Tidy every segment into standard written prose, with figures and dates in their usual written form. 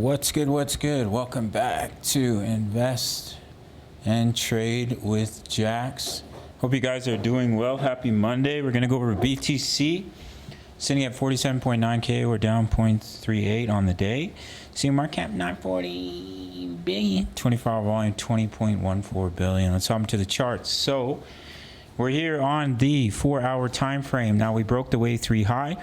What's good? What's good? Welcome back to Invest and Trade with Jax. Hope you guys are doing well. Happy Monday. We're going to go over BTC. Sitting at 47.9K. We're down 0.38 on the day. See market cap 940 billion. 24-hour volume 20.14 billion. Let's hop into the charts. So we're here on the 4-hour time frame. Now we broke the wave 3 high.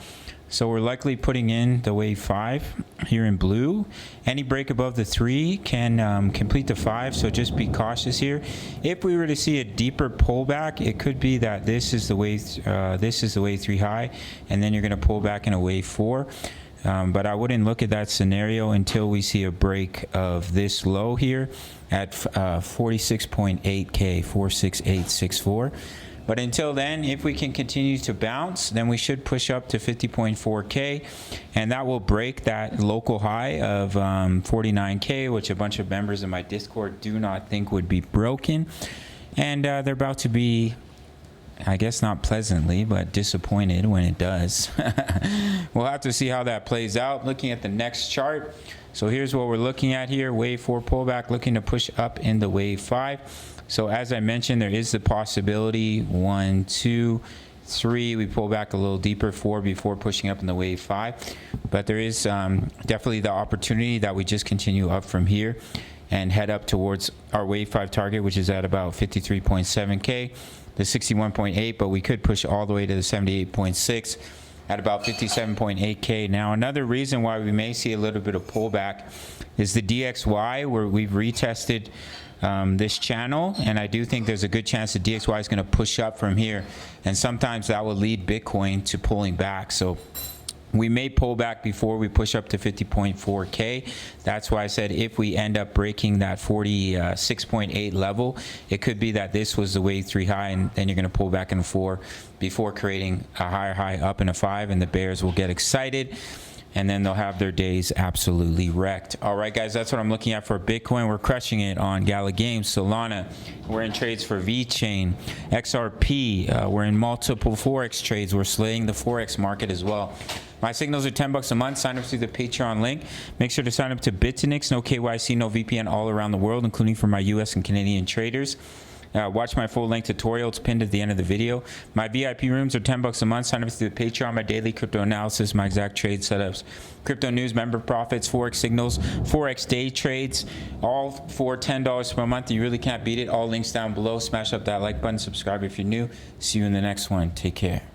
So we're likely putting in the wave 5 here in blue. Any break above the 3 can complete the 5, so just be cautious here. If we were to see a deeper pullback, it could be that this is the wave 3 high, and then you're going to pull back in a wave 4. But I wouldn't look at that scenario until we see a break of this low here at 46.8K, 46864. But until then, if we can continue to bounce, then we should push up to 50.4K, and that will break that local high of 49K, which a bunch of members in my Discord do not think would be broken. And they're about to be, I guess not pleasantly, but disappointed when it does. We'll have to see how that plays out. Looking at the next chart. So here's what we're looking at here. Wave 4 pullback, looking to push up in the wave 5. So as I mentioned, there is the possibility 1, 2, 3, we pull back a little deeper, 4 before pushing up in the wave 5. But there is definitely the opportunity that we just continue up from here and head up towards our wave 5 target, which is at about 53.7K, the 61.8, but we could push all the way to the 78.6 at about 57.8K. Now, another reason why we may see a little bit of pullback is the DXY, where we've retested this channel, and I do think there's a good chance that DXY is going to push up from here, and sometimes that will lead Bitcoin to pulling back. So we may pull back before we push up to 50.4K. That's why I said if we end up breaking that 46.8 level, it could be that this was the wave 3 high, and then you're going to pull back in a 4 before creating a higher high up in a 5, and the bears will get excited, and then they'll have their days absolutely wrecked. All right, guys, that's what I'm looking at for Bitcoin. We're crushing it on Gala Games, Solana. We're in trades for VeChain, XRP. We're in multiple Forex trades. We're slaying the Forex market as well. My signals are $10 a month. Sign up through the Patreon link. Make sure to sign up to BITUNIX. No KYC, no VPN all around the world, including for my US and Canadian traders. Watch my full length tutorial. It's pinned at the end of the video. My VIP rooms are $10 a month. Sign up through the Patreon. My daily crypto analysis, my exact trade setups, crypto news, member profits, Forex signals, Forex day trades, all for $10 per month. You really can't beat it. All links down below. Smash up that like button. Subscribe if you're new. See you in the next one. Take care.